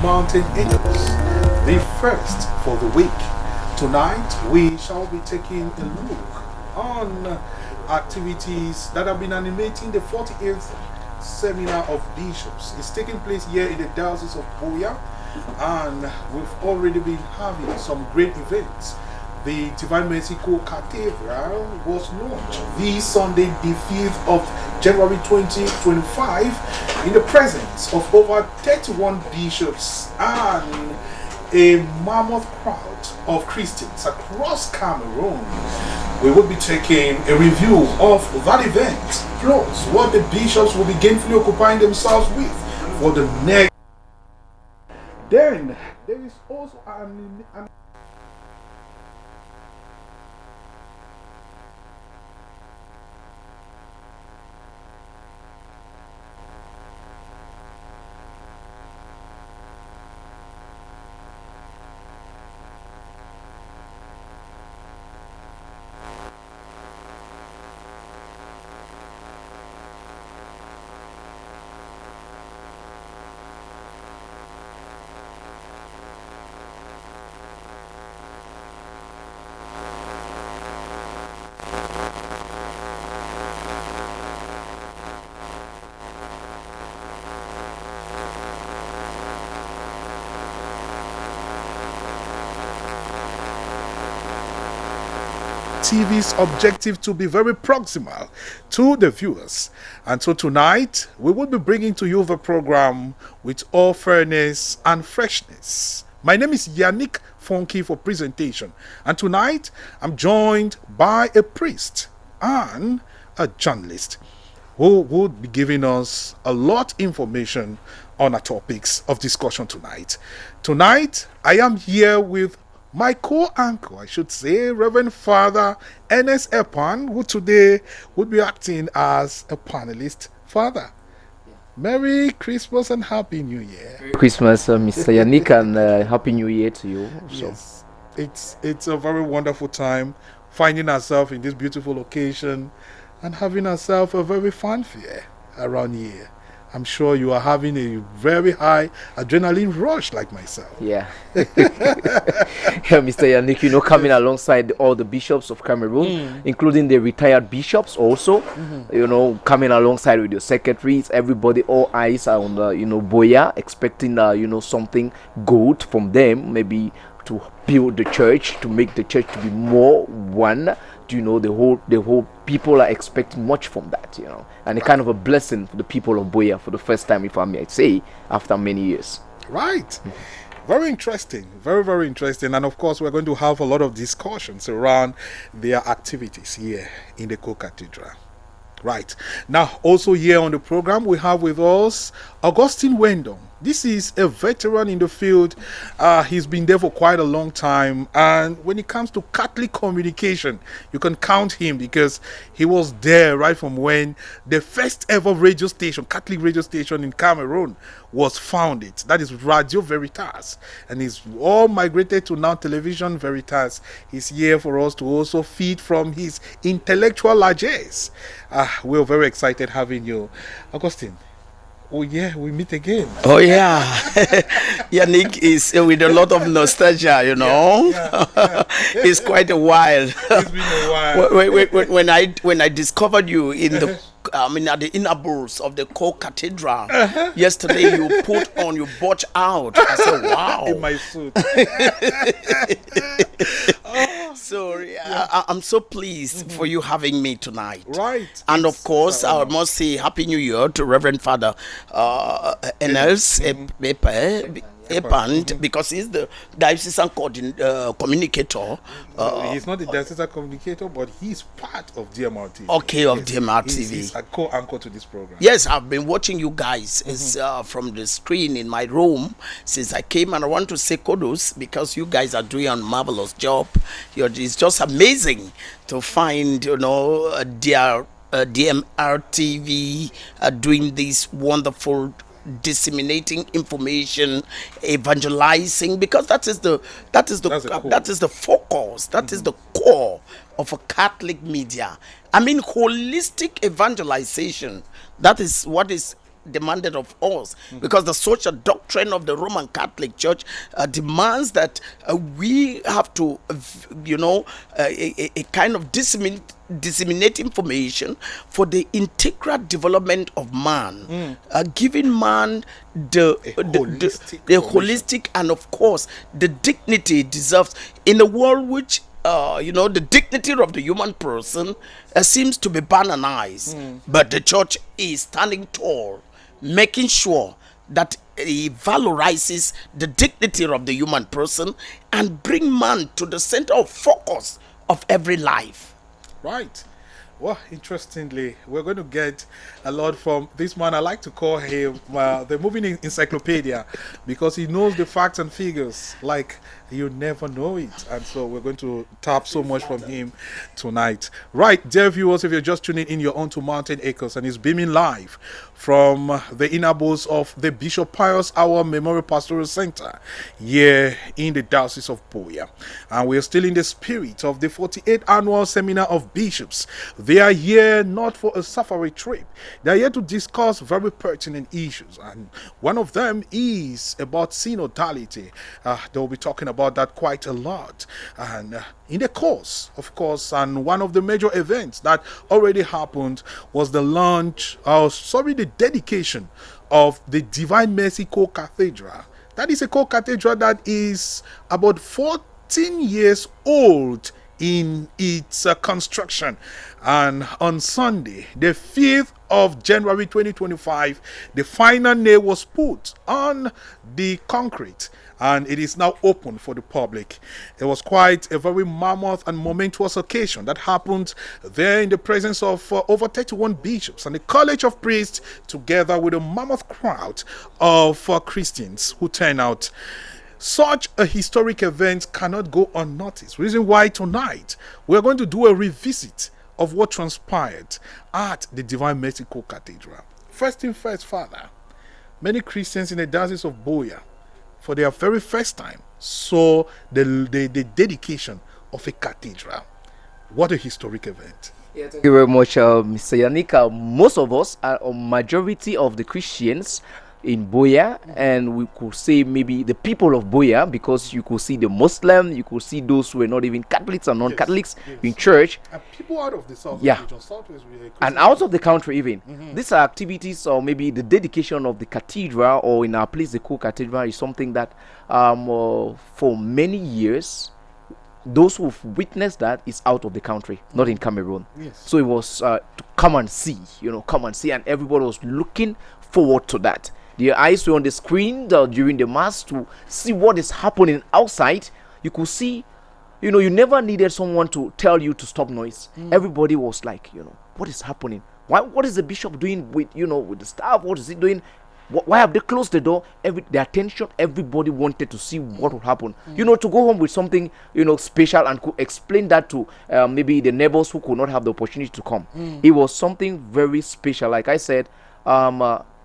Mountain Angels, the first for the week. Tonight, we shall be taking a look on activities that have been animating the 48th Seminar of Bishops. It's taking place here in the Diocese of Boya, and we've already been having some great events. The Divine Mercy Cathedral was launched this Sunday, the 5th of January 2025, in the presence of over 31 bishops and a mammoth crowd of Christians across Cameroon. We will be taking a review of that event, plus what the bishops will be gainfully occupying themselves with for the next. Then there is also an TV's objective to be very proximal to the viewers. And so tonight, we will be bringing to you the program with all fairness and freshness. My name is Yannick Funky for presentation. And tonight, I'm joined by a priest and a journalist who would be giving us a lot of information on our topics of discussion tonight. Tonight, I am here with my co-anchor, I should say, Reverend Father Ernest Epan, who today would be acting as a panelist. Father, Merry Christmas and Happy New Year. Christmas, Mr. Yannick, and Happy New Year to you. Yes, it's a very wonderful time finding ourselves in this beautiful location and having ourselves a very fanfare around here. I'm sure you are having a very high adrenaline rush like myself. Yeah. Yeah, Mr. Yannick, coming alongside all the bishops of Cameroon, including the retired bishops also, coming alongside with your secretaries, everybody, all eyes are on, Boya, expecting, something good from them, maybe to build the church, to make the church to be more one. The whole people are expecting much from that, and a kind of a blessing for the people of Boya for the first time, if I may say, after many years. Right. Very interesting. Very, very interesting. And of course, we're going to have a lot of discussions around their activities here in the Co-Cathedral. Right. Now, also here on the program, we have with us Augustine Wendom. This is a veteran in the field. He's been there for quite a long time. And when it comes to Catholic communication, you can count him because he was there right from when the first ever radio station, Catholic radio station in Cameroon was founded. That is Radio Veritas. And he's all migrated to now Television Veritas. He's here for us to also feed from his intellectual largesse. We're very excited having you. Augustine. Oh yeah, we meet again. Oh yeah, Yannick is with a lot of nostalgia, It's quite a while. It's been a while. When I discovered you in the at the inner bowls of the Co-Cathedral yesterday, you put on your watch out. I said, wow. In my suit. Sorry, I'm so pleased for you having me tonight. Right. And of course, I must say Happy New Year to Reverend Father Enes Epand, because he's the diocesan communicator. He's not the diocesan communicator, but he's part of DMR TV. Okay, of DMR TV. He's a co-anchor to this program. Yes, I've been watching you guys from the screen in my room since I came, and I want to say kudos because you guys are doing a marvelous job. It's just amazing to find, DMR TV doing this wonderful disseminating information, evangelizing, because that is the focus, that is the core of a Catholic media. I mean, holistic evangelization. That is what is demanded of us, because the social doctrine of the Roman Catholic Church demands that we have to, a kind of disseminate information for the integral development of man, giving man the holistic and, of course, the dignity it deserves in a world which the dignity of the human person seems to be banalized. But the church is standing tall, making sure that it valorizes the dignity of the human person and bring man to the center of focus of every life. Right. Well, interestingly, we're going to get a lot from this man. I like to call him the moving encyclopedia, because he knows the facts and figures like you never know it. And so we're going to tap so much from him tonight. Right, dear viewers, if you're just tuning in, you're on to Mountain Acres, and it's beaming live from the inner bows of the Bishop Pius Our Memorial Pastoral Center here in the Diocese of Boya. And we're still in the spirit of the 48th Annual Seminar of Bishops. They are here not for a safari trip. They are here to discuss very pertinent issues. And one of them is about synodality. They'll be talking about that quite a lot. And in the course, of course, and one of the major events that already happened was the the dedication of the Divine Mercy Co-Cathedral. That is a co-cathedral that is about 14 years old in its construction. And on Sunday, the 5th of January 2025, the final nail was put on the concrete, and it is now open for the public. It was quite a very mammoth and momentous occasion that happened there in the presence of over 31 bishops and the College of Priests, together with a mammoth crowd of Christians who turned out. Such a historic event cannot go unnoticed. Reason why tonight we're going to do a revisit of what transpired at the Divine Mercy Cathedral. First thing first, Father, many Christians in the Diocese of Boya, for their very first time, saw the dedication of a cathedral. What a historic event. Yeah, thank you very much, Mr. Yannick. Most of us, a majority of the Christians in Boya, and we could say maybe the people of Boya, because you could see the Muslim, you could see those who were not even Catholics and non-Catholics in church, and people out of the south, and out of the country even. These are activities, or maybe the dedication of the cathedral, or in our place the co-cathedral, is something that for many years those who've witnessed that is out of the country, not in Cameroon. So it was to come and see, and everybody was looking forward to that. Their eyes were on the screen during the mass to see what is happening outside. You could see, you never needed someone to tell you to stop noise. Everybody was like, what is happening? What is the bishop doing with the staff? What is he doing? Why have they closed the door? The attention, everybody wanted to see what would happen. To go home with something, special, and could explain that to maybe the neighbors who could not have the opportunity to come. It was something very special. Like I said,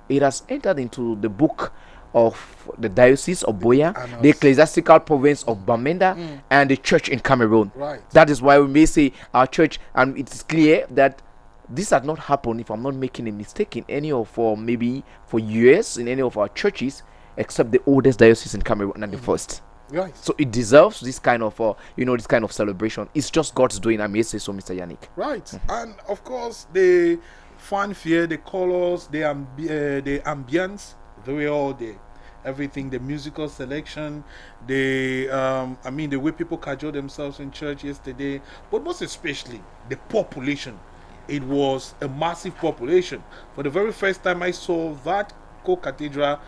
it has entered into the book of the Diocese of Boya, the Ecclesiastical Province of Bamenda, and the church in Cameroon. That is why we may say our church, and it's clear that this had not happened, if I'm not making a mistake, in any of maybe for years in any of our churches, except the oldest diocese in Cameroon and the first. So it deserves this kind of this kind of celebration. It's just God's doing, I may say so, Mr. Yannick. And of course the fanfare, the colors, the ambience, they were all there. Everything, the musical selection, the way people cajole themselves in church yesterday, but most especially the population. It was a massive population. For the very first time I saw that co-cathedral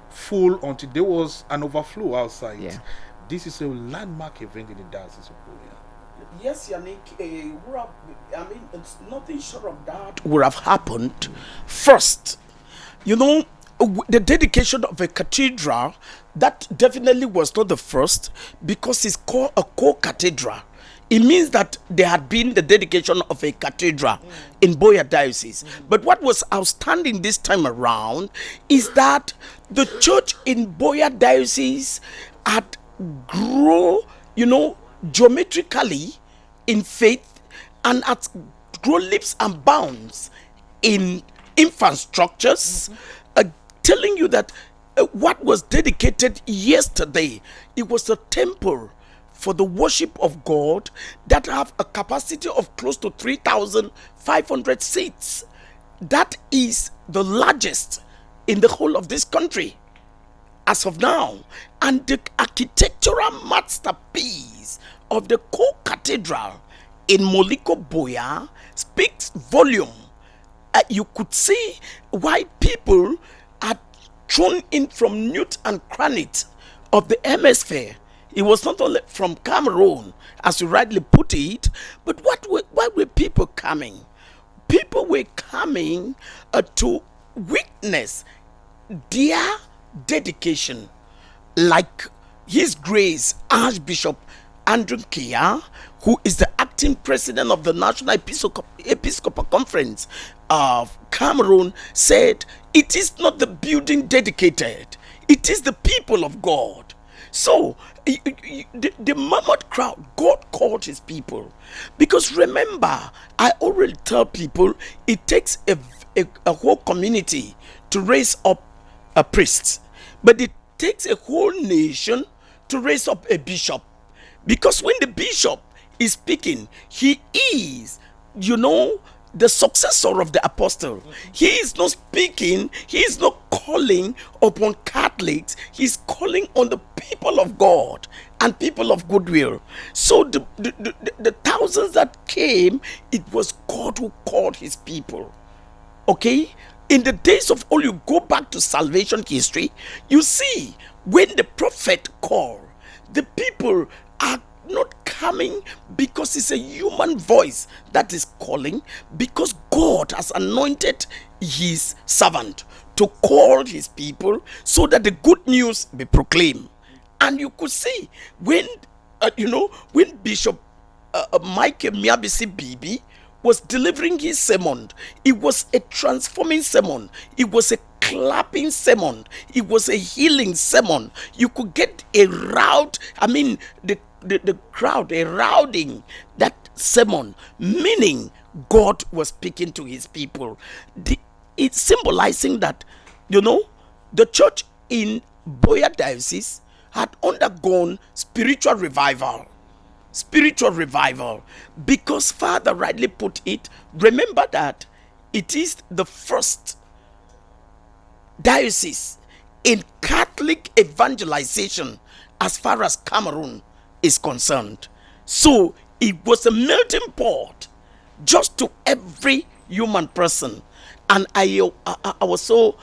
full until there was an overflow outside. This is a landmark event in the Diocese of Boya. Yes, Yannick, it's nothing short of that would have happened. First, the dedication of a cathedral, that definitely was not the first, because it's called a co-cathedral. It means that there had been the dedication of a cathedral in Boya Diocese. But what was outstanding this time around is that the church in Boya Diocese had grown, geometrically in faith, and had grown leaps and bounds in infrastructures, telling you that what was dedicated yesterday, it was a temple for the worship of God that have a capacity of close to 3,500 seats. That is the largest in the whole of this country as of now. And the architectural masterpiece of the co-cathedral in Moliko Boya speaks volume. You could see why people are thrown in from Newt and Cranit of the hemisphere. It was not only from Cameroon, as you rightly put it, but why were people coming? People were coming to witness their dedication, like His Grace Archbishop Andrew Kia, who is the acting president of the National Episcopal Conference of Cameroon, said, it is not the building dedicated, it is the people of God. So the mammoth crowd, God called his people. Because remember, I already tell people, it takes a whole community to raise up a priest, but it takes a whole nation to raise up a bishop. Because when the bishop is speaking, he is, the successor of the apostle. He is not speaking, he is not calling upon Catholics, he's calling on the people of God and people of goodwill. So the thousands that came, it was God who called his people. Okay? In the days of old, you go back to salvation history, you see when the prophet called, the people are not coming because it's a human voice that is calling, because God has anointed his servant to call his people so that the good news be proclaimed. And you could see when when Bishop Michael Miabisi Bibi was delivering his sermon, it was a transforming sermon, it was a clapping sermon, it was a healing sermon. You could get a rout, the crowd eroding that sermon, meaning God was speaking to his people. It's symbolizing that, the church in Boya Diocese had undergone spiritual revival, because Father rightly put it. Remember that it is the first diocese in Catholic evangelization as far as Cameroon is concerned. So it was a melting pot just to every human person. And I was so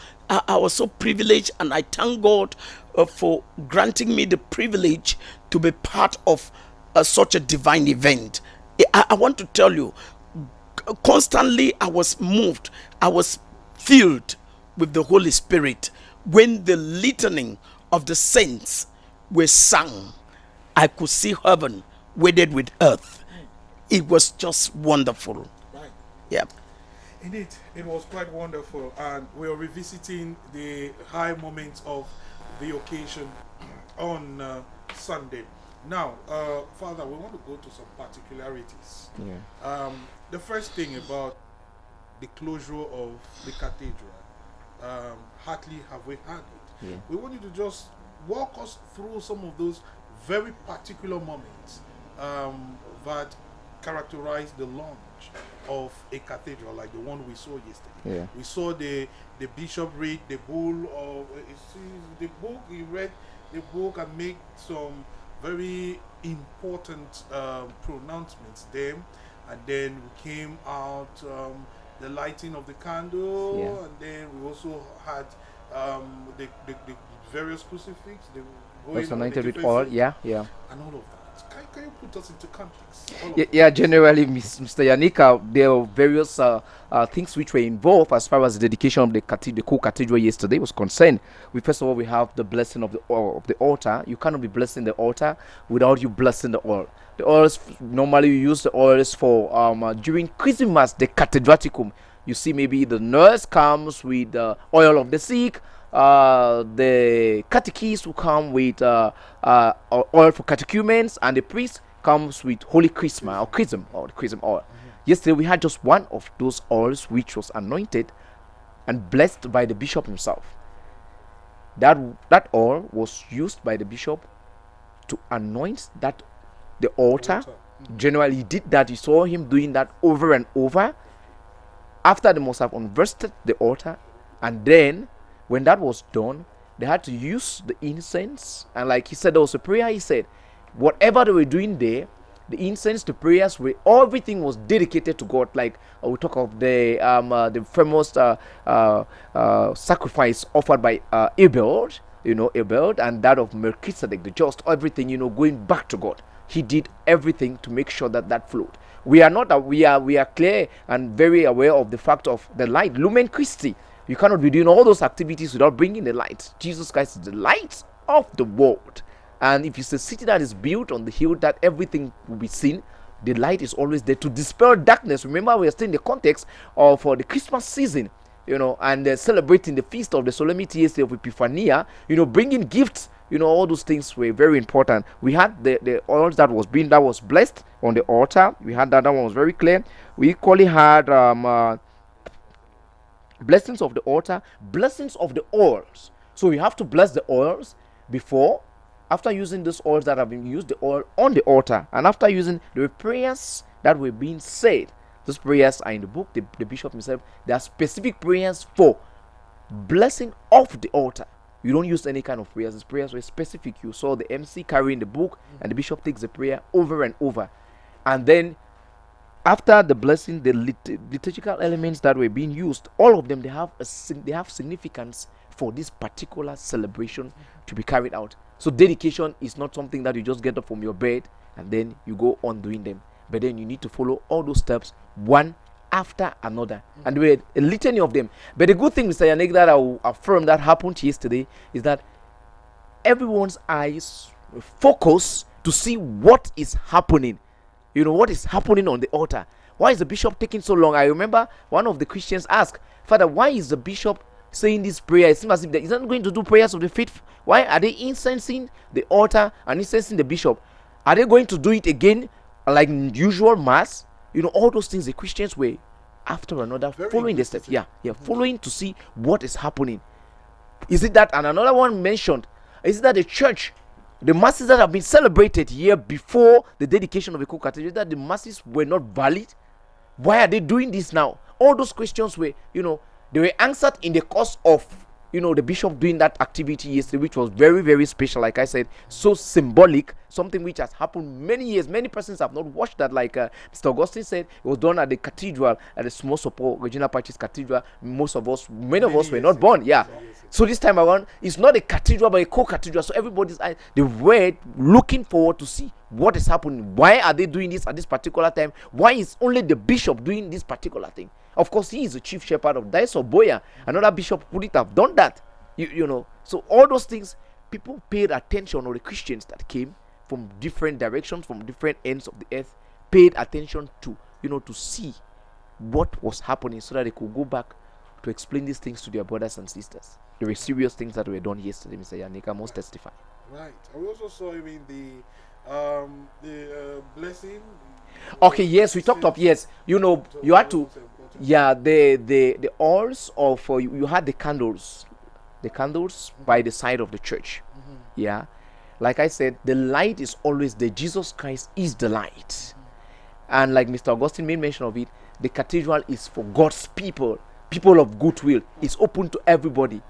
privileged, and I thank God for granting me the privilege to be part of such a divine event. I want to tell you, constantly I was moved, I was filled with the Holy Spirit when the litany of the saints were sung. I could see heaven wedded with earth. It was just wonderful. Right. Yeah. Indeed, it was quite wonderful, and we are revisiting the high moments of the occasion on Sunday. Now, Father, we want to go to some particularities. Yeah. The first thing about the closure of the cathedral, hardly have we had it. Yeah. We want you to just walk us through some of those very particular moments that characterize the launch of a cathedral, like the one we saw yesterday. Yeah. We saw the bishop read the bull, or the book. He read the book and made some very important pronouncements there, and then we came out, the lighting of the candle, Yeah. and then we also had the various crucifix, the Was anointed with oil, yeah. and all of that. Can you put us into context? Yeah, generally, Mr. Yanika, there are various things which were involved as far as the dedication of the co-cathedral yesterday was concerned. First of all, we have the blessing of the oil, of the altar. You cannot be blessing the altar without you blessing the oil. The oils, normally you use the oils for during Christmas, the cathedraticum. You see, maybe the nurse comes with the oil of the sick. The catechist will come with oil for catechumens, and the priest comes with holy chrisma or the chrism oil. Yesterday we had just one of those oils which was anointed and blessed by the bishop himself. That oil was used by the bishop to anoint the altar. Generally, he did that. You saw him doing that over and over. After they must have unversed the altar, and then when that was done, they had to use the incense. And like he said, there was a prayer. He said, whatever they were doing there, the incense, the prayers, were everything was dedicated to God. Like we talk of the famous sacrifice offered by Abel, Abel, and that of Melchizedek, the just. Everything, going back to God. He did everything to make sure that flowed. We are clear and very aware of the fact of the light, Lumen Christi. You cannot be doing all those activities without bringing the light. Jesus Christ is the light of the world. And if it's a city that is built on the hill that everything will be seen, the light is always there to dispel darkness. Remember, we are still in the context of the Christmas season, and celebrating the feast of the solemnity of Epiphania, bringing gifts. All those things were very important. We had the oils that was blessed on the altar. We had that one was very clear. We equally had blessings of the altar, blessings of the oils. So you have to bless the oils after using those oils that have been used, the oil on the altar, and after using the prayers that were being said. Those prayers are in the book. The bishop himself. There are specific prayers for blessing of the altar. You don't use any kind of prayers. These prayers were specific. You saw the MC carrying the book, and the bishop takes the prayer over and over. And then after the blessing, the liturgical elements that were being used, all of them, they have significance for this particular celebration to be carried out. So dedication is not something that you just get up from your bed and then you go on doing them. But then you need to follow all those steps one after another, and we had a litany of them. But the good thing, Mr. Yannick, that I will affirm that happened yesterday is that everyone's eyes focus to see what is happening. What is happening on the altar. Why is the bishop taking so long? I remember one of the Christians asked, Father, why is the bishop saying this prayer? It seems as if he's not going to do prayers of the faith. Why are they incensing the altar and incensing the bishop? Are they going to do it again like usual mass? All those things the Christians were after another following the steps. Following to see what is happening. Is it that, and another one mentioned, is it that the church, the masses that have been celebrated here before the dedication of the co-cathedral, that the masses were not valid? Why are they doing this now? All those questions were, they were answered in the course of the bishop doing that activity yesterday, which was very, very special. Like I said, so symbolic, something which has happened many years. Many persons have not watched that. Like Mr. Augustine said, it was done at the cathedral, at the small support Regina Pacis Cathedral. Many of us were not born. So this time around, it's not a cathedral but a co-cathedral. So everybody's eyes, they were looking forward to see what is happening. Why are they doing this at this particular time? Why is only the bishop doing this particular thing? Of course, he is the chief shepherd of Diocese of Boya. Another bishop wouldn't have done that. So all those things, people paid attention, or the Christians that came from different directions, from different ends of the earth, paid attention to, to see what was happening, so that they could go back to explain these things to their brothers and sisters. There were serious things that were done yesterday, Mr. Yannick. I must testify. Right. We also saw even the blessing. Okay, yes, we talked of, yes. You had to, the oils of, you had the candles by the side of the church. Like I said, the light is always there. Jesus Christ is the light. And like Mr. Augustine made mention of it, the cathedral is for God's people of goodwill. It's open to everybody.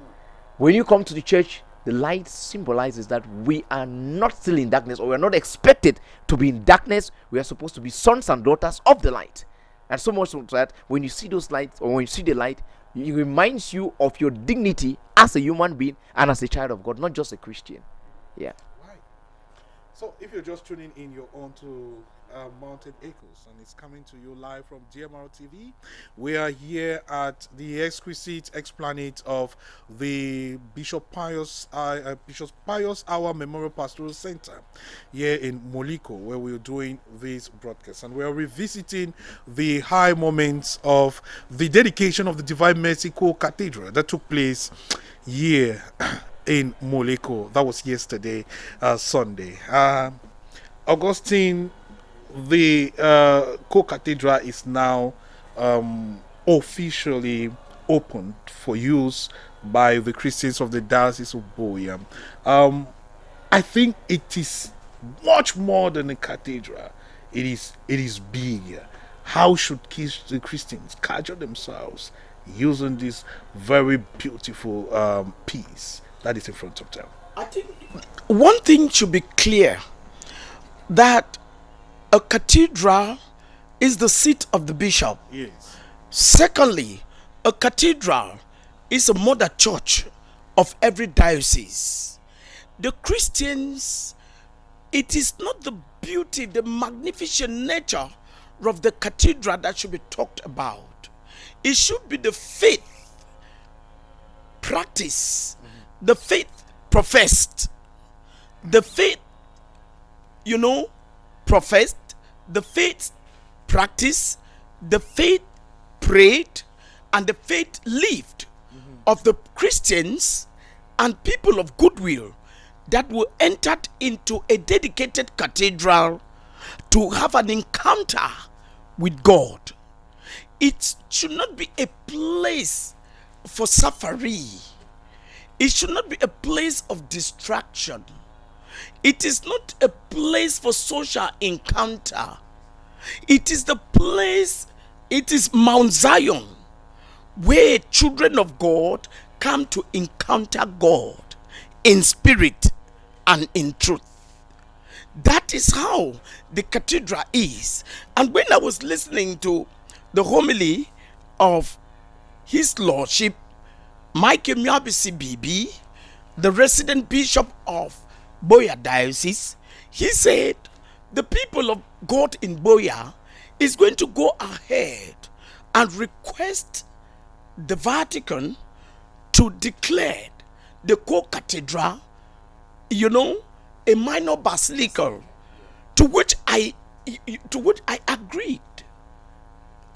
When you come to the church, the light symbolizes that we are not still in darkness, or we are not expected to be in darkness. We are supposed to be sons and daughters of the light. And so much so that when you see those lights, or when you see the light, it reminds you of your dignity as a human being and as a child of God, not just a Christian. Right. So if you're just tuning in, you're on to Mountain Echoes, and it's coming to you live from DMR TV. We are here at the exquisite explanate of the Bishop Pius Hour Memorial Pastoral Center here in Moliko, where we're doing this broadcast, and we are revisiting the high moments of the dedication of the Divine Mercy Co-Cathedral that took place here in Moliko. That was yesterday, Sunday. Augustine, the co-cathedral is now officially opened for use by the Christians of the Diocese of Boya. I think it is much more than a cathedral. It is big. How should the Christians capture themselves using this very beautiful piece that is in front of them? I think one thing should be clear, that a cathedral is the seat of the bishop. Yes. Secondly, a cathedral is a mother church of every diocese. The Christians, it is not the beauty, the magnificent nature of the cathedral that should be talked about. It should be the faith practice, the faith professed, the faith, professed, the faith practice, the faith prayed, and the faith lived of the Christians and people of goodwill that were entered into a dedicated cathedral to have an encounter with God. It should not be a place for safari. It should not be a place of distraction. It is not a place for social encounter. It is the place, it is Mount Zion, where children of God come to encounter God in spirit and in truth. That is how the cathedral is. And when I was listening to the homily of His Lordship Michael Miabisi Bibi, the resident bishop of Boya Diocese, he said the people of God in Boya is going to go ahead and request the Vatican to declare the co-cathedral, a minor basilica, to which I agreed.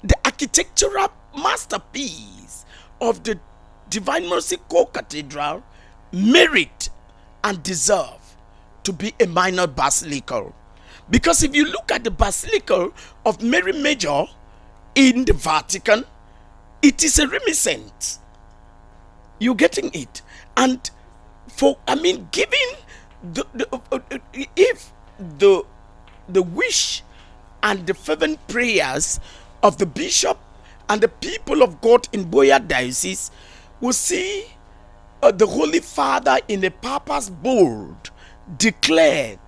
The architectural masterpiece of the Divine Mercy Co-Cathedral merit and deserve to be a minor basilica. Because if you look at the Basilica of Mary Major in the Vatican, it is a reminiscence. You getting it? And giving if the wish and the fervent prayers of the bishop and the people of God in Boya Diocese will see the Holy Father in a Papa's bold declared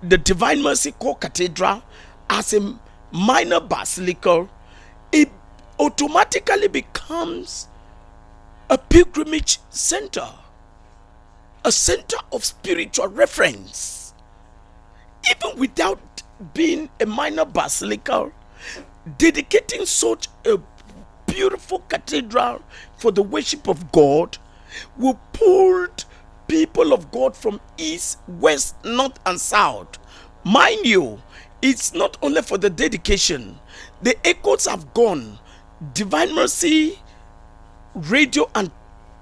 the Divine Mercy Co-Cathedral as a minor basilica, it automatically becomes a pilgrimage center, a center of spiritual reference. Even without being a minor basilica, dedicating such a beautiful cathedral for the worship of God will pull people of God from east, west, north, and south. Mind you, it's not only for the dedication. The echoes have gone. Divine Mercy radio and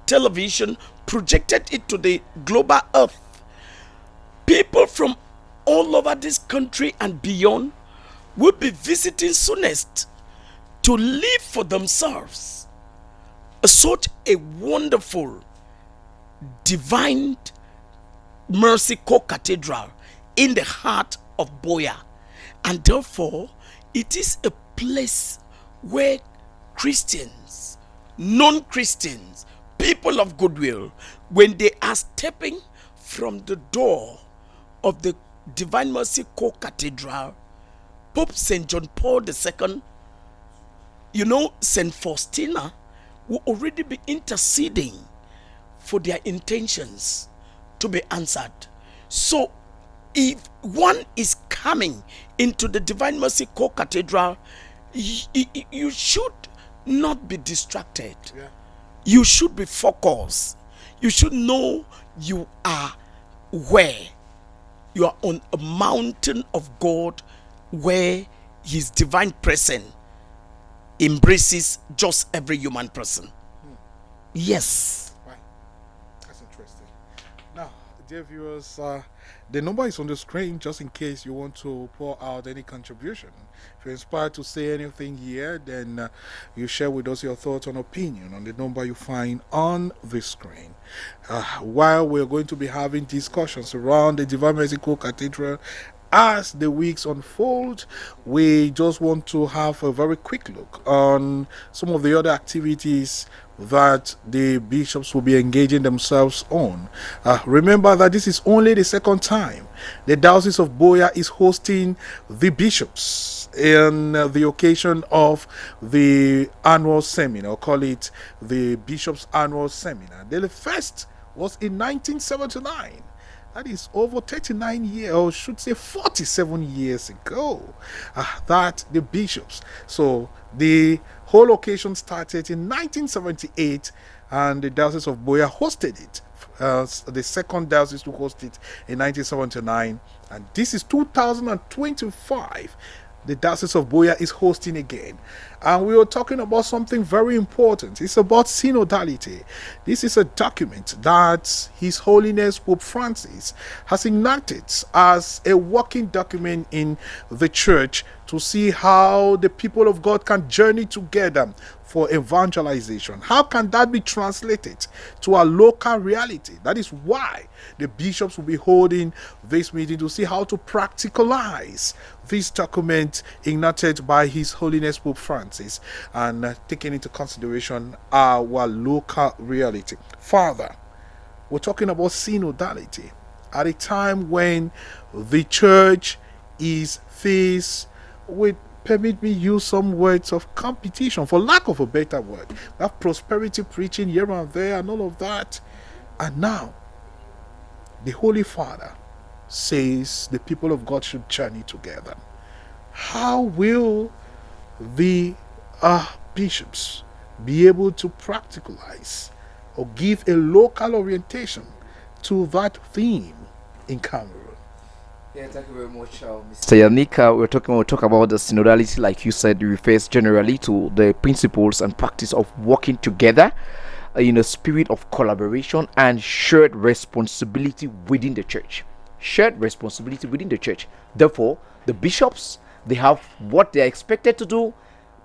television projected it to the global earth. People from all over this country and beyond will be visiting soonest to live for themselves such a wonderful Divine Mercy Co-Cathedral in the heart of Boya. And therefore, it is a place where Christians, non-Christians, people of goodwill, when they are stepping from the door of the Divine Mercy Co-Cathedral, Pope St. John Paul II, St. Faustina will already be interceding for their intentions to be answered. So, if one is coming into the Divine Mercy Co-Cathedral, you should not be distracted. Yeah. You should be focused. You should know you are where? You are on a mountain of God where His divine presence embraces just every human person. Yes. Right. That's interesting. Now, dear viewers, The number is on the screen just in case you want to pour out any contribution. If you're inspired to say anything here, then you share with us your thoughts and opinion on the number you find on the screen. While we're going to be having discussions around the Divine Mercy Cathedral as the weeks unfold, we just want to have a very quick look on some of the other activities that the bishops will be engaging themselves on. Remember that this is only the second time the Diocese of Boya is hosting the bishops in the occasion of the annual seminar, call it the Bishops' Annual Seminar. The first was in 1979. That is over 39 years, or should say 47 years ago, that the bishops. So the whole occasion started in 1978, and the Diocese of Boya hosted it. The second diocese to host it in 1979, and this is 2025. The Diocese of Boya is hosting again. And we are talking about something very important. It's about synodality. This is a document that His Holiness Pope Francis has enacted as a working document in the church to see how the people of God can journey together for evangelization. How can that be translated to a local reality? That is why the bishops will be holding this meeting to see how to practicalize this document enacted by His Holiness Pope Francis and taking into consideration our local reality. Father, we're talking about synodality at a time when the church is faced with, permit me use some words of competition, for lack of a better word. We have prosperity preaching here and there and all of that. And now, the Holy Father says the people of God should journey together. How will the bishops be able to practicalize or give a local orientation to that theme in Cameroon? Yeah, thank you very much, Mr. Yannick. We'll talk about the synodality, like you said, refers generally to the principles and practice of working together in a spirit of collaboration and shared responsibility within the church. Shared responsibility within the church. Therefore, the bishops, they have what they are expected to do.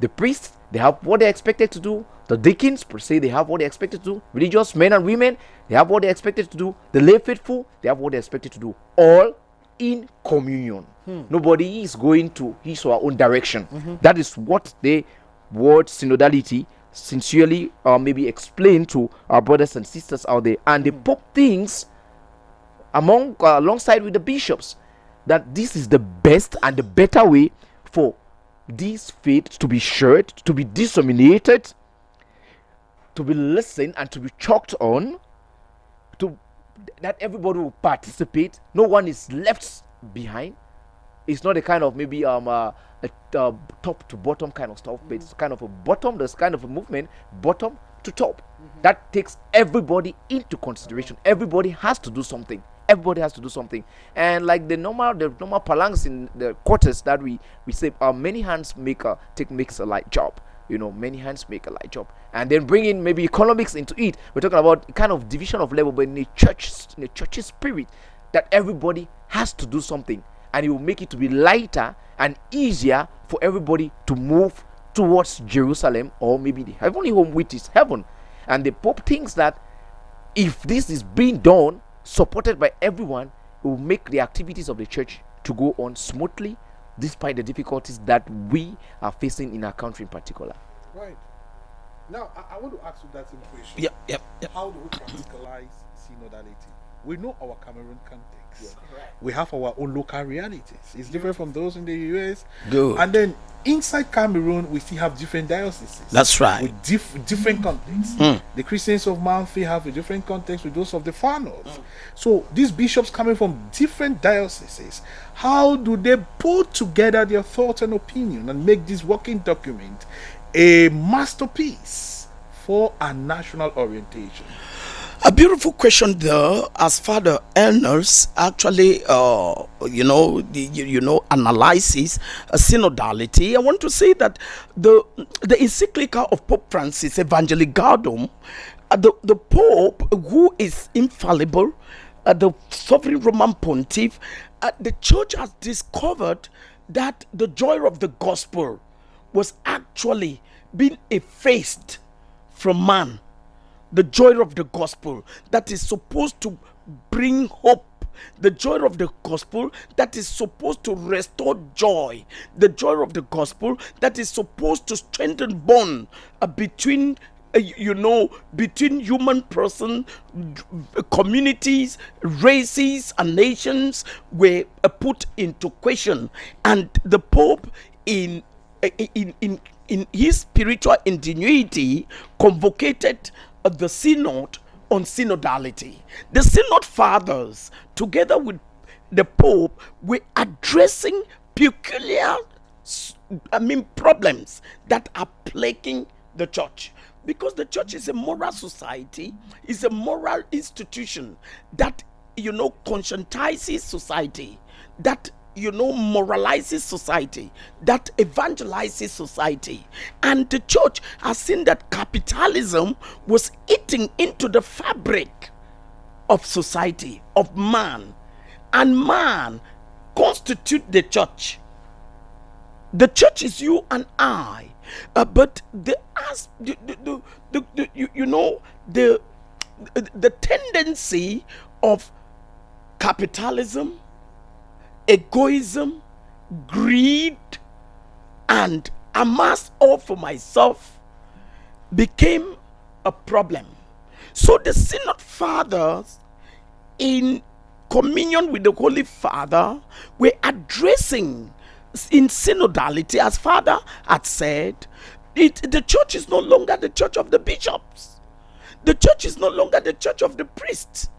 The priests, they have what they are expected to do. The deacons, per se, they have what they are expected to do. Religious men and women, they have what they are expected to do. The lay faithful, they have what they are expected to do. All in communion. Nobody is going to his or her own direction. That is what the word synodality sincerely maybe explain to our brothers and sisters out there. And the Pope thinks alongside with the bishops that this is the best and the better way for this faith to be shared, to be disseminated, to be listened and to be chalked on, to that everybody will participate. No one is left behind. It's not a kind of maybe a top to bottom kind of stuff, but it's kind of a bottom. There's kind of a movement, bottom to top. That takes everybody into consideration. Everybody has to do something. Everybody has to do something. And like the normal parlance in the quarters that we say, many hands makes a light job. You know, many hands make a light job. And then bring in maybe economics into it. We're talking about kind of division of labor, but in a church's spirit, that everybody has to do something, and it will make it to be lighter and easier for everybody to move towards Jerusalem, or maybe the heavenly home, which is heaven. And the Pope thinks that if this is being done, supported by everyone, it will make the activities of the church to go on smoothly, despite the difficulties that we are facing in our country in particular. Right. Now, I want to ask you that same question. Yeah. How do we practicalize synodality? We know our Cameroon context. Yeah. We have our own local realities. It's different from those in the US. Good. And then inside Cameroon, we still have different dioceses. That's right. With different contexts. The Christians of Manfi have a different context with those of the far north. So these bishops coming from different dioceses, how do they put together their thoughts and opinion and make this working document a masterpiece for a national orientation? A beautiful question there, as Father Ernest actually, analyzes synodality. I want to say that the encyclical of Pope Francis, Evangelii Gaudium, the Pope, who is infallible, the sovereign Roman pontiff, the church has discovered that the joy of the gospel was actually being effaced from man. The joy of the gospel that is supposed to bring hope, the joy of the gospel that is supposed to restore joy, the joy of the gospel that is supposed to strengthen bond between between human person, communities, races, and nations were put into question. And the Pope, in his spiritual ingenuity, convocated the synod on synodality. The synod fathers, together with the Pope, were addressing peculiar problems that are plaguing the church, because the church is a moral society, is a moral institution that conscientizes society, that moralizes society, that evangelizes society. And the church has seen that capitalism was eating into the fabric of society, of man, and man constitute the church. The church is you and I, but the tendency of capitalism, egoism, greed, and amass all for myself became a problem. So the Synod Fathers, in communion with the Holy Father, were addressing in synodality, as Father had said, the church is no longer the church of the bishops. The church is no longer the church of the priests.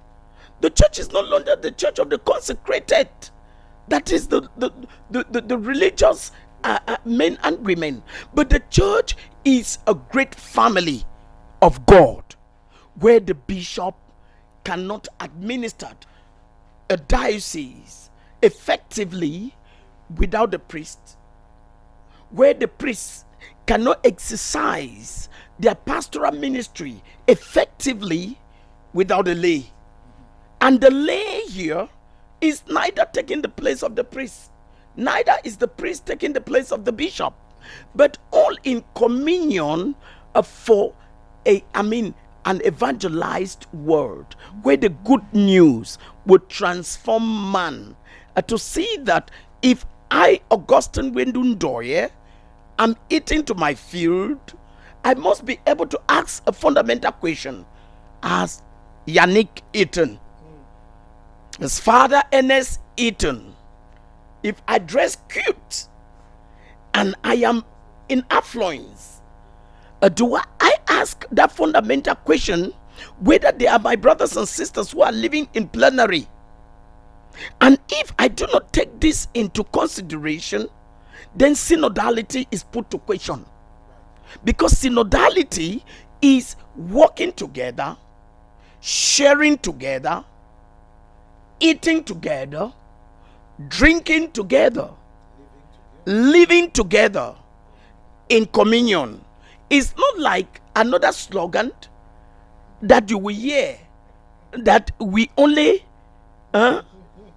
The church is no longer the church of the consecrated. That is the religious men and women. But the church is a great family of God, where the bishop cannot administer a diocese effectively without the priest, where the priests cannot exercise their pastoral ministry effectively without the lay. And the lay here is neither taking the place of the priest, neither is the priest taking the place of the bishop, but all in communion for an evangelized world, where the good news would transform man to see that if I, Augustine Wendundoye, am eating to my field, I must be able to ask a fundamental question, as Yannick Eaton, his father Ernest Eaton. If I dress cute and I am in affluence, do I ask that fundamental question whether they are my brothers and sisters who are living in plenary? And if I do not take this into consideration, then synodality is put to question. Because synodality is working together, sharing together, eating together, drinking together, living together in communion. It's not like another slogan that you will hear, that we only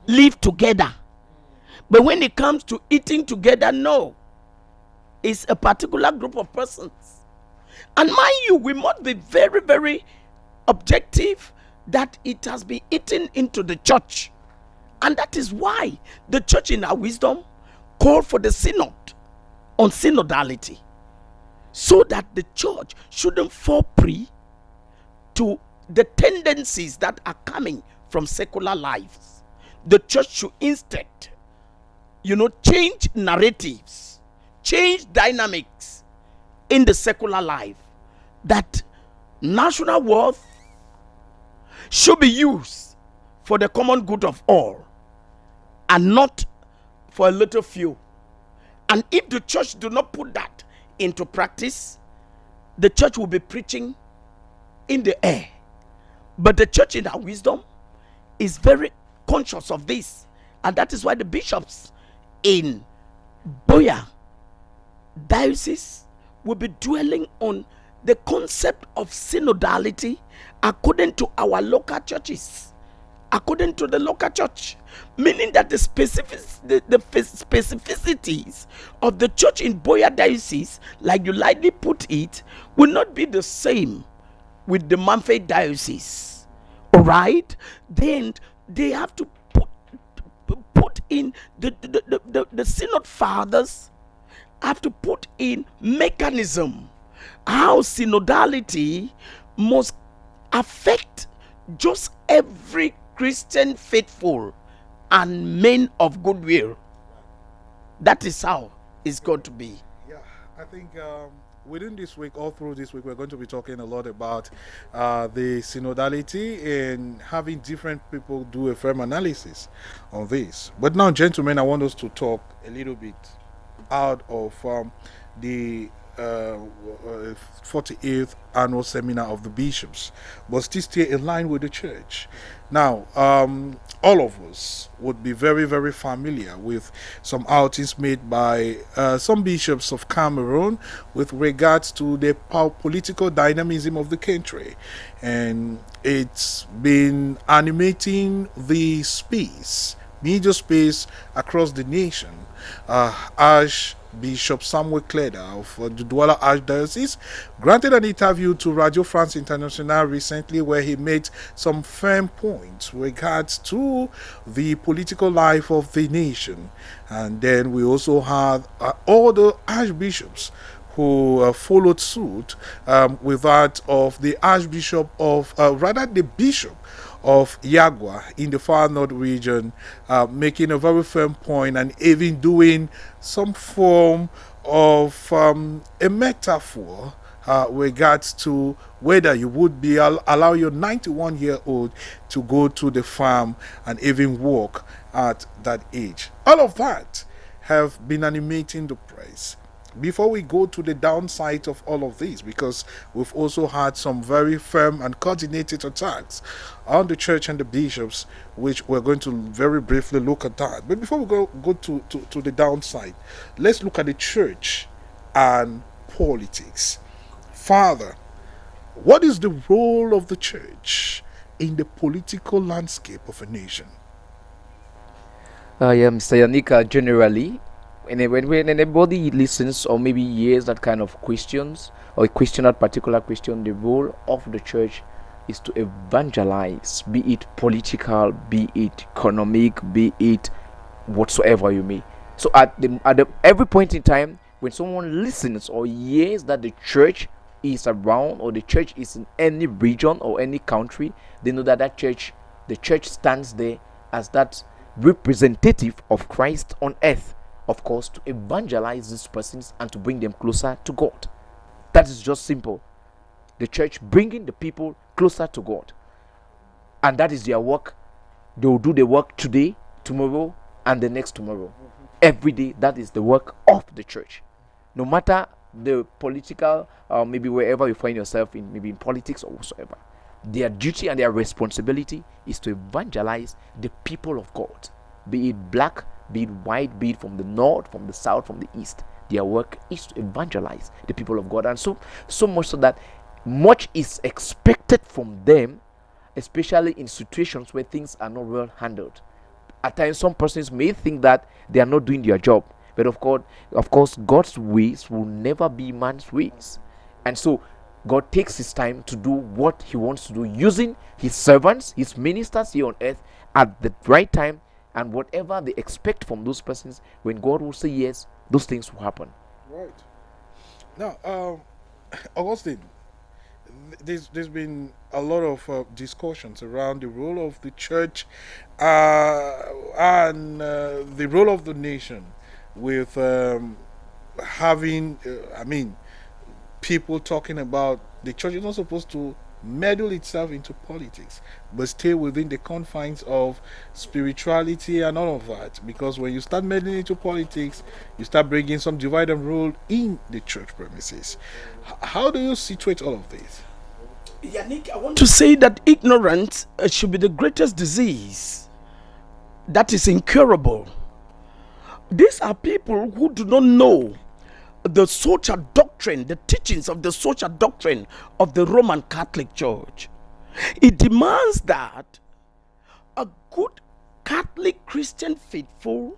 live together. But when it comes to eating together, no. It's a particular group of persons. And mind you, we must be very, very objective that it has been eaten into the church. And that is why the church, in our wisdom, called for the synod on synodality, so that the church shouldn't fall prey to the tendencies that are coming from secular lives. The church should instead, change narratives, change dynamics in the secular life, that national wealth should be used for the common good of all and not for a little few. And if the church do not put that into practice, the church will be preaching in the air. But the church, in our wisdom, is very conscious of this, and that is why the bishops in Boya diocese will be dwelling on the concept of synodality according to our local churches, according to the local church, meaning that the specificities of the church in Boya Diocese, like you lightly put it, will not be the same with the Manfred Diocese. All right, then they have to put in the synod fathers have to put in mechanism how synodality must affect just every Christian faithful and men of goodwill. That is how it's going to be. Yeah, I think within this week, all through this week, we're going to be talking a lot about the synodality and having different people do a firm analysis on this. But now, gentlemen, I want us to talk a little bit out of the 48th annual seminar of the bishops, but still stay in line with the church. Now, all of us would be very, very familiar with some outings made by some bishops of Cameroon with regards to the political dynamism of the country, and it's been animating the space, media space across the nation. Archbishop Samuel Kleda of the Douala Archdiocese granted an interview to Radio France International recently where he made some firm points regards to the political life of the nation. And then we also had all the archbishops who followed suit with that of the Archbishop of, rather the Bishop of Yagua in the far north region, making a very firm point and even doing some form of a metaphor regards to whether you would be allow your 91-year-old to go to the farm and even work at that age. All of that have been animating the press. Before we go to the downside of all of this, because we've also had some very firm and coordinated attacks on the church and the bishops, which we're going to very briefly look at that. But before we go to the downside, let's look at the church and politics. Father, what is the role of the church in the political landscape of a nation? Yeah, Mr. Yanika, generally, when anybody listens or maybe hears that kind of questions or question that particular question, the role of the church is to evangelize, be it political, be it economic, be it whatsoever you may. So at every point in time, when someone listens or hears that the church is around or the church is in any region or any country, they know that the church stands there as that representative of Christ on earth, of course, to evangelize these persons and to bring them closer to God. That is just simple. The church bringing the people closer to God, and that is their work. They will do the work today, tomorrow, and the next tomorrow. Every day, that is the work of the church. No matter the political, maybe wherever you find yourself in, maybe in politics or whatsoever, their duty and their responsibility is to evangelize the people of God, be it black, be it white, be it from the north, from the south, from the east. Their work is to evangelize the people of God. And so much so that much is expected from them, especially in situations where things are not well handled. At times, some persons may think that they are not doing their job, but of course, God's ways will never be man's ways. And so God takes his time to do what he wants to do, using his servants, his ministers here on earth at the right time. And whatever they expect from those persons, when God will say yes, those things will happen. Right. Now, Augustine, there's been a lot of discussions around the role of the church and the role of the nation with having, people talking about the church is not supposed to meddle itself into politics, but stay within the confines of spirituality and all of that. Because when you start meddling into politics, you start bringing some divide and rule in the church premises. How do you situate all of this? Yannick, I want to say that ignorance should be the greatest disease that is incurable. These are people who do not know the social doctrine, the teachings of the social doctrine of the Roman Catholic Church. It demands that a good Catholic Christian faithful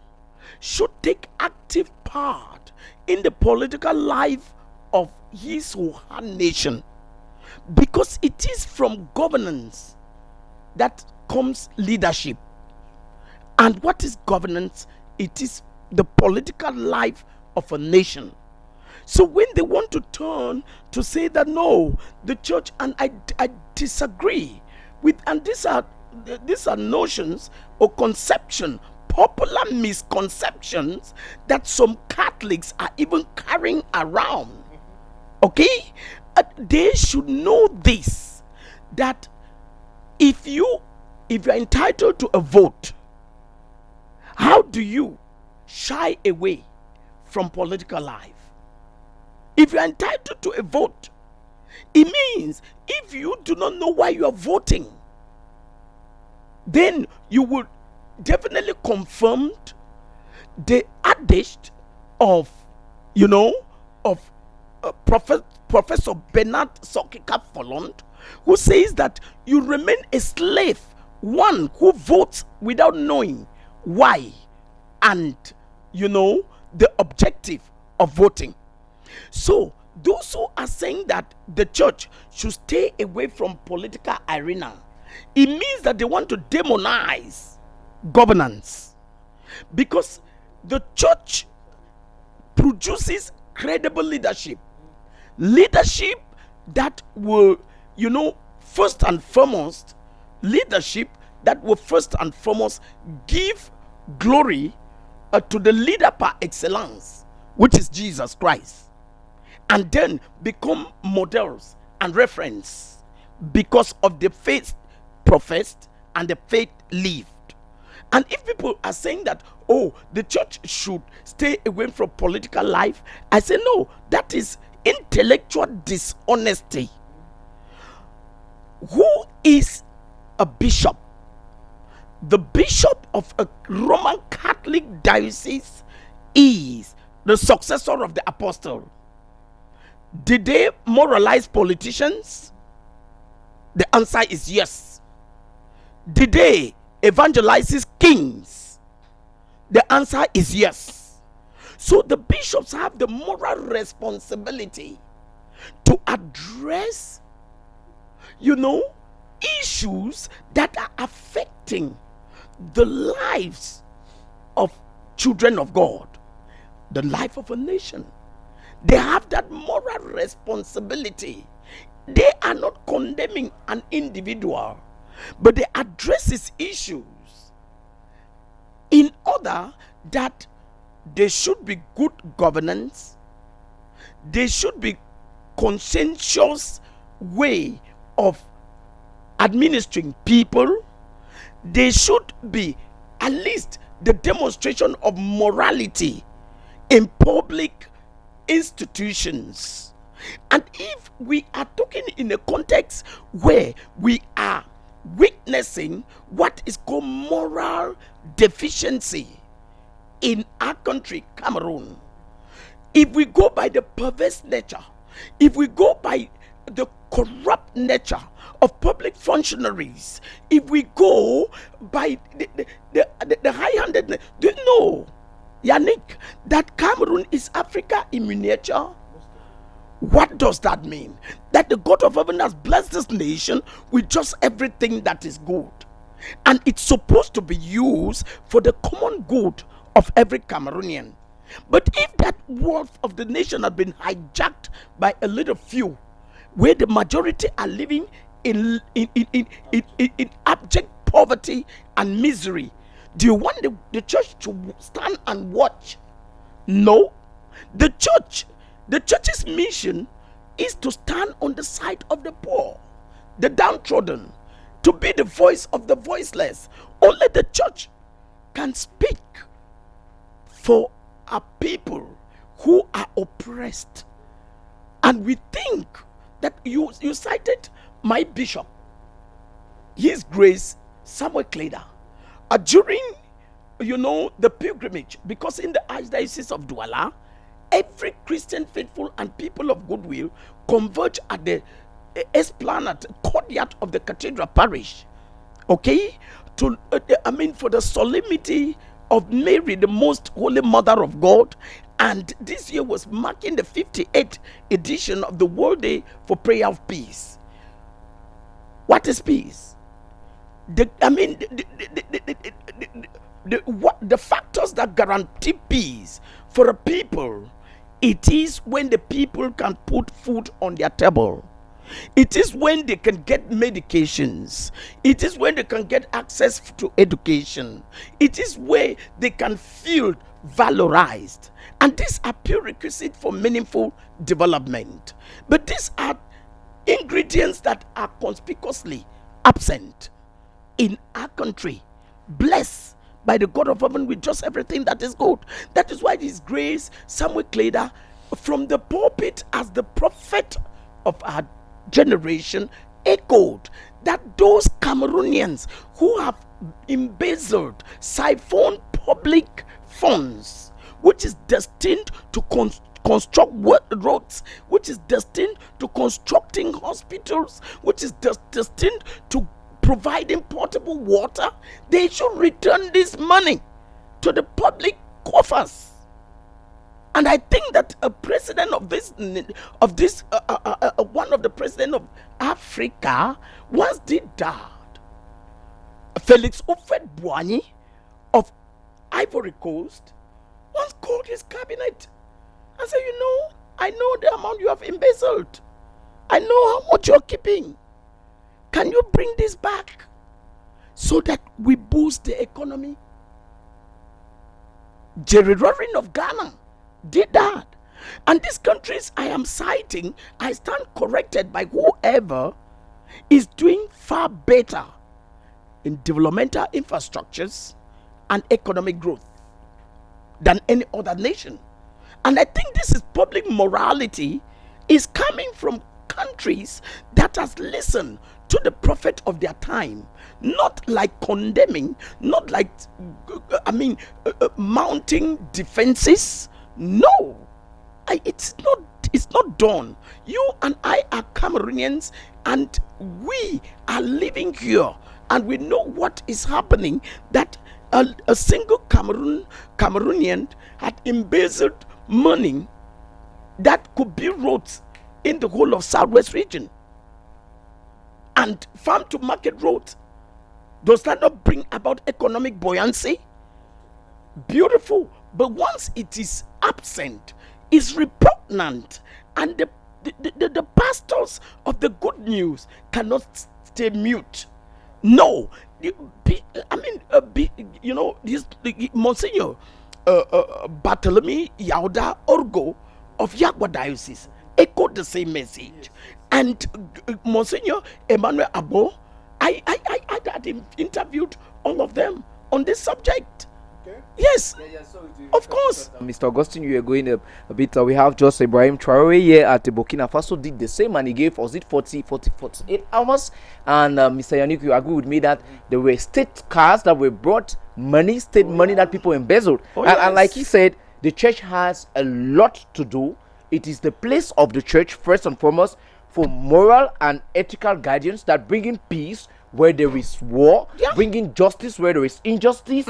should take active part in the political life of his or her nation, because it is from governance that comes leadership. And what is governance? It is the political life of a nation. So when they want to turn to say that no, the church, and I disagree with, and these are notions or conception, popular misconceptions that some Catholics are even carrying around. Okay, they should know this, that if you are entitled to a vote, how do you shy away from political life? If you are entitled to a vote, it means if you do not know why you are voting, then you will definitely confirm the adage of Professor Bernard Sokika Folland, who says that you remain a slave, one who votes without knowing why and the objective of voting. So those who are saying that the church should stay away from political arena, it means that they want to demonize governance, because the church produces credible leadership that will first and foremost give glory to the leader par excellence, which is Jesus Christ, and then become models and reference because of the faith professed and the faith lived. And if people are saying that, oh, the church should stay away from political life, I say no, that is intellectual dishonesty. Who is a bishop? The bishop of a Roman Catholic diocese is the successor of the apostle. Did they moralize politicians? The answer is yes. Did they evangelize kings? The answer is yes. So the bishops have the moral responsibility to address issues that are affecting the lives of children of God, the life of a nation. They have that moral responsibility. They are not condemning an individual, but they address his issues in order that there should be good governance, there should be conscientious way of administering people, there should be at least the demonstration of morality in public institutions. And if we are talking in a context where we are witnessing what is called moral deficiency in our country, Cameroon, if we go by the perverse nature, if we go by the corrupt nature of public functionaries, if we go by the high-handedness, do you know, Yannick, that Cameroon is Africa in miniature? What does that mean? That the God of heaven has blessed this nation with just everything that is good, and it's supposed to be used for the common good of every Cameroonian. But if that wealth of the nation had been hijacked by a little few, where the majority are living in abject poverty and misery, do you want the church to stand and watch? No. The church's mission is to stand on the side of the poor, the downtrodden, to be the voice of the voiceless. Only the church can speak for a people who are oppressed. And we think that you cited my bishop, His Grace Samuel Clayder, during the pilgrimage, because in the Archdiocese of Douala, every Christian faithful and people of goodwill converge at the esplanade courtyard of the cathedral parish. Okay, for the solemnity of Mary, the most holy mother of God. And this year was marking the 58th edition of the World Day for Prayer of Peace. What is peace? The factors that guarantee peace for a people, it is when the people can put food on their table. It is when they can get medications. It is when they can get access to education. It is where they can feel valorized. And these are prerequisites for meaningful development. But these are ingredients that are conspicuously absent in our country, blessed by the God of heaven with just everything that is good. That is why His grace, Samuel Clayder, from the pulpit as the prophet of our generation, echoed that those Cameroonians who have embezzled, siphoned public funds, which is destined to construct roads, which is destined to constructing hospitals, which is destined to providing potable water, they should return this money to the public coffers. And I think that a president of one of the president of Africa once did that. Felix Houphouët-Boigny of Ivory Coast once called his cabinet and said, I know the amount you have embezzled. I know how much you're keeping. Can you bring this back so that we boost the economy? Jerry Rawlings of Ghana did that. And these countries I am citing, I stand corrected by whoever, is doing far better in developmental infrastructures and economic growth than any other nation. And I think this is public morality is coming from countries that has listened to the prophet of their time, not like condemning, not like mounting defenses. No, it's not done. You and I are Cameroonians, and we are living here, and we know what is happening. That a single Cameroonian had embezzled money that could be roads in the whole of Southwest region, and farm to market roads. Does that not bring about economic buoyancy? Beautiful. But once it is absent, is repugnant, and the pastors of the good news cannot stay mute. No, Monsignor Bartholomew Yauda Orgo of Yagwa Diocese echoed the same message, and Monsignor Emmanuel Abo, I had interviewed all of them on this subject. Yes, of course. Mr. Augustine, you are going a bit. We have just Ibrahim Traore here at Burkina Faso, did the same, and he gave us 48 hours. And Mr. Yannick, you agree with me that there were state cars that were brought money, state money that people embezzled. And like he said, the church has a lot to do. It is the place of the church, first and foremost, for moral and ethical guidance that bring in peace where there is war, bringing justice where there is injustice,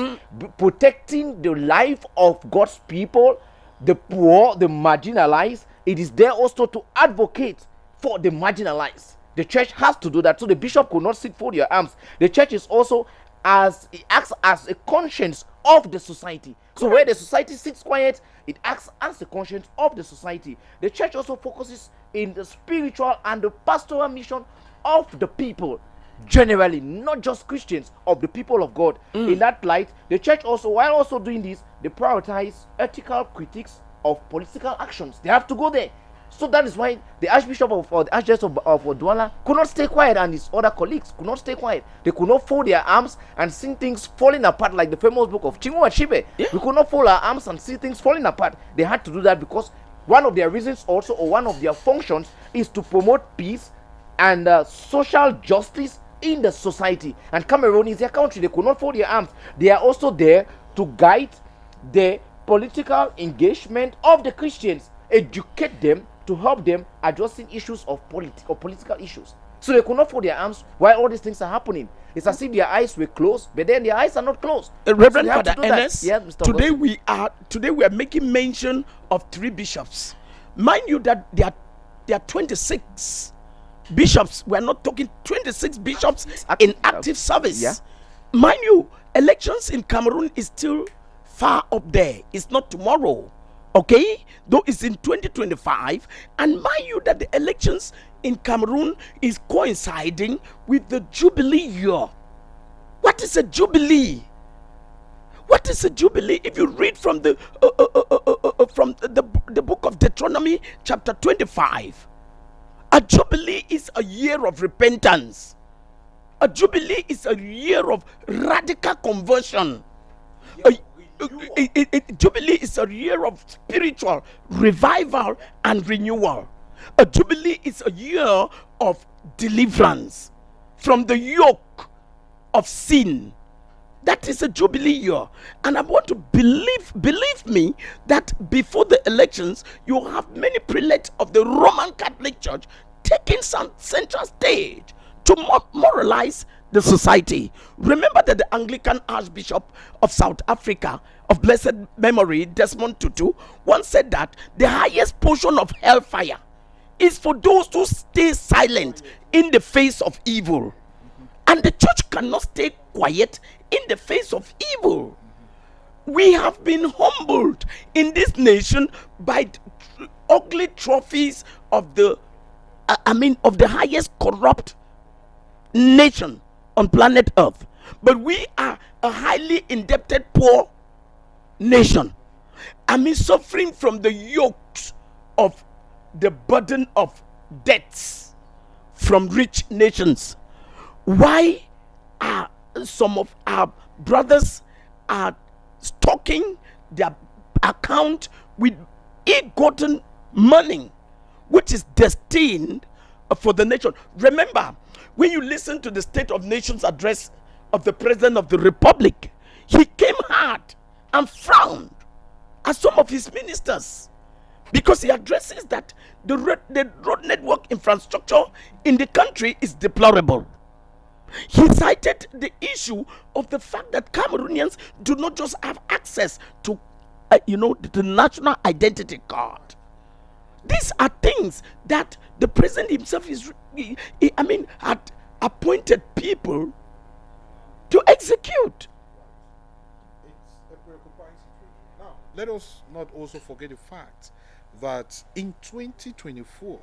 protecting the life of God's people, the poor, the marginalized. It is there also to advocate for the marginalized. The church has to do that, so the bishop could not sit fold your arms. The church is also it acts as a conscience of the society. So where the society sits quiet, it acts as the conscience of the society. The church also focuses in the spiritual and the pastoral mission of the people, generally, not just Christians, of the people of God. In that light, the church also, while also doing this, they prioritize ethical critiques of political actions. They have to go there. So that is why the Archbishop of the Archdiocese of Douala could not stay quiet, and his other colleagues could not stay quiet. They could not fold their arms and see things falling apart, like the famous book of Chinua Achebe. We could not fold our arms and see things falling apart. They had to do that because one of their reasons also, or one of their functions, is to promote peace and social justice in the society. And Cameroon is their country. They could not fold their arms. They are also there to guide the political engagement of the Christians, educate them, to help them addressing issues of political issues. So they could not fold their arms while all these things are happening. It's as if their eyes were closed, but then their eyes are not closed. Reverend they have Father to do that. Ernest, Yeah, Mr. today we are making mention of 3 bishops. Mind you that there are 26 bishops. We are not talking 26 bishops in active service. Yeah. Mind you, elections in Cameroon is still far up there. It's not tomorrow. Okay, though it's in 2025, and mind you that the elections in Cameroon is coinciding with the Jubilee year. What is a Jubilee? What is a Jubilee? If you read from the book of Deuteronomy chapter 25, a Jubilee is a year of repentance. A Jubilee is a year of radical conversion. Jubilee is a year of spiritual revival and renewal. A Jubilee is a year of deliverance from the yoke of sin. That is a Jubilee year. And I want to believe me, that before the elections, you have many prelates of the Roman Catholic Church taking some central stage to moralize the society. Remember that the Anglican Archbishop of South Africa of blessed memory, Desmond Tutu, once said that the highest portion of hellfire is for those who stay silent in the face of evil. And the church cannot stay quiet in the face of evil. We have been humbled in this nation by ugly trophies of the highest corrupt nation on planet Earth. But we are a highly indebted poor nation. Suffering from the yokes of the burden of debts from rich nations. Why are some of our brothers are stocking their account with ill-gotten money, which is destined for the nation? Remember, when you listen to the State of Nations address of the President of the Republic, he came hard and frowned at some of his ministers, because he addresses that the road network infrastructure in the country is deplorable. He cited the issue of the fact that Cameroonians do not just have access to the national identity card. These are things that the president himself had appointed people to execute. It's a preoccupying situation. Now, let us not also forget the fact that in 2024,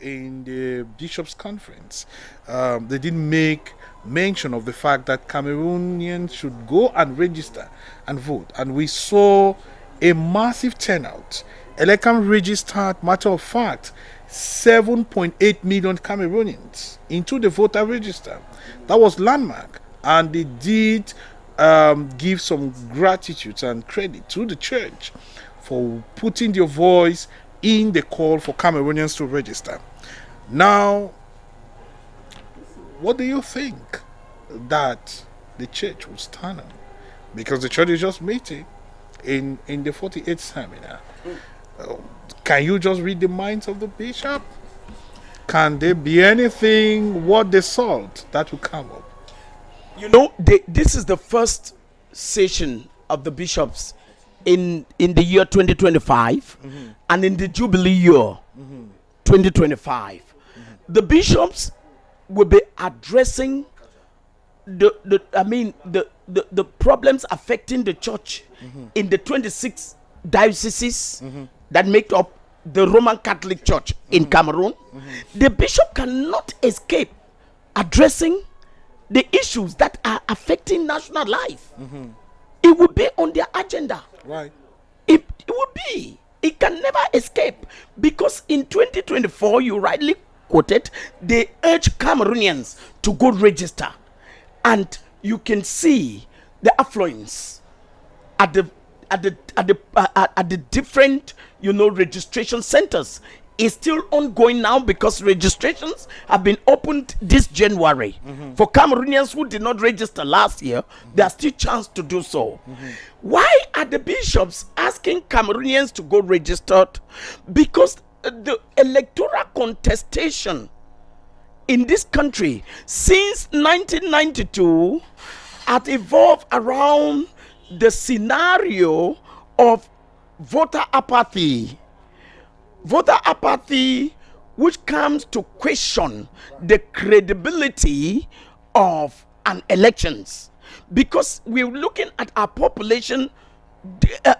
in the Bishops' Conference, they didn't make mention of the fact that Cameroonians should go and register and vote. And we saw a massive turnout. Elecam registered, matter of fact, 7.8 million Cameroonians into the voter register. That was landmark. And they did give some gratitude and credit to the church for putting their voice in the call for Cameroonians to register. Now, what do you think that the church will stand on? Because the church is just meeting in the 48th seminar. Can you just read the minds of the bishop? Can there be anything worth the salt that will come up? This is the first session of the bishops in the year 2025, and in the Jubilee year 2025. The bishops will be addressing the problems affecting the church in the 26 dioceses that make up the Roman Catholic Church in Cameroon. The bishop cannot escape addressing the issues that are affecting national life. It will be on their agenda. Right. It will be. It can never escape, because in 2024, you rightly quoted, they urge Cameroonians to go register, and you can see the affluence at the different registration centers. Is still ongoing now, because registrations have been opened this January. For Cameroonians who did not register last year, there's still chance to do so. Why are the bishops asking Cameroonians to go registered? Because the electoral contestation in this country since 1992 had evolved around the scenario of voter apathy. Voter apathy, which comes to question the credibility of an elections, because we're looking at our population. The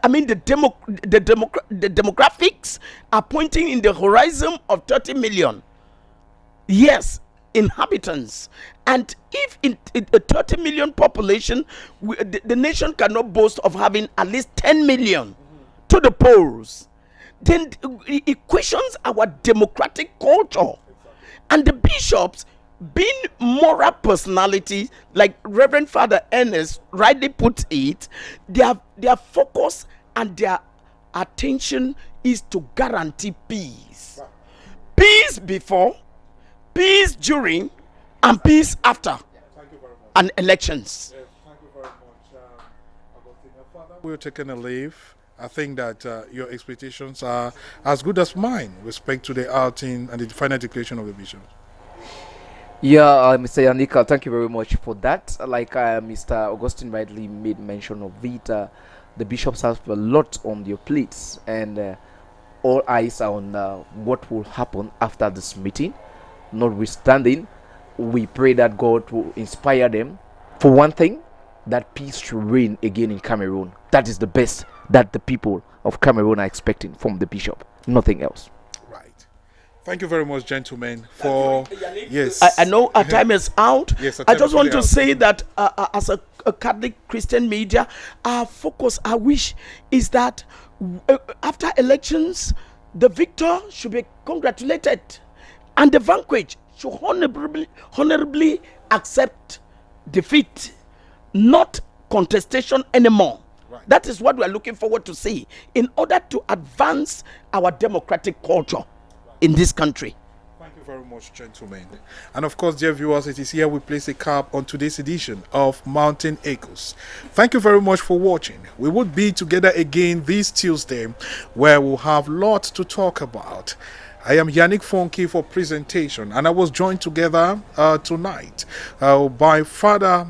demographics are pointing in the horizon of 30 million. Yes, inhabitants. And if in a 30 million population, the nation cannot boast of having at least 10 million to the polls, then it questions our democratic culture. And the bishops, being moral personalities, like Reverend Father Ernest rightly put it, their focus and their attention is to guarantee peace. Peace before, peace during, and peace after an elections. Thank you very much, Augustine. Father, we're taking a leave. I think that your expectations are as good as mine with respect to the outing and the final declaration of the bishop. Yeah, Mr. Yanika, thank you very much for that. Like Mr. Augustine rightly made mention of it, the bishops have a lot on their plates, and all eyes are on what will happen after this meeting. Notwithstanding, we pray that God will inspire them. For one thing, that peace should reign again in Cameroon. That is the best that the people of Cameroon are expecting from the bishop. Nothing else. Thank you very much, gentlemen, for yes. I know our time is out. Yes, I just want to say that as a Catholic Christian media, our focus, our wish is that after elections, the victor should be congratulated, and the vanquished should honorably accept defeat, not contestation anymore. Right. That is what we are looking forward to see in order to advance our democratic culture in this country. Thank you very much, gentlemen. And of course, dear viewers, it is here we place a cap on today's edition of Mountain Echoes. Thank you very much for watching. We would be together again this Tuesday, where we'll have lots to talk about. I am Yannick Fonke for presentation, and I was joined together tonight by Father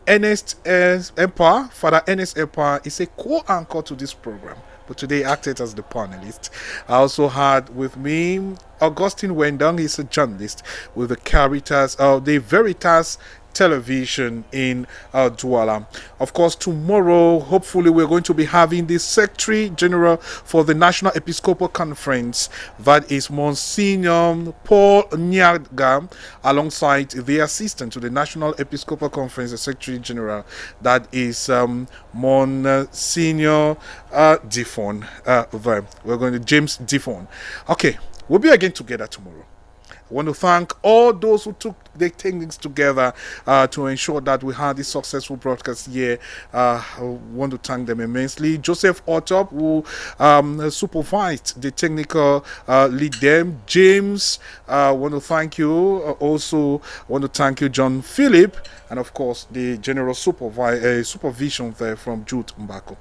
Ernest Epa. Father Ernest Epa is a co-anchor to this program, but today acted as the panelist. I also had with me Augustine Wendang. He's a journalist with the Veritas Television in Douala. Of course, tomorrow, hopefully, we're going to be having the Secretary General for the National Episcopal Conference, that is Monsignor Paul Nyaga, alongside the assistant to the National Episcopal Conference, the Secretary General, that is Monsignor Difon. We're going to James Difon. Okay, we'll be again together tomorrow. I want to thank all those who took the things together to ensure that we had this successful broadcast here. I want to thank them immensely. Joseph Otop, who supervised the technical lead them. James, I want to thank you. Also, I want to thank you, John Philip, and of course, the general supervision there from Jude Mbako.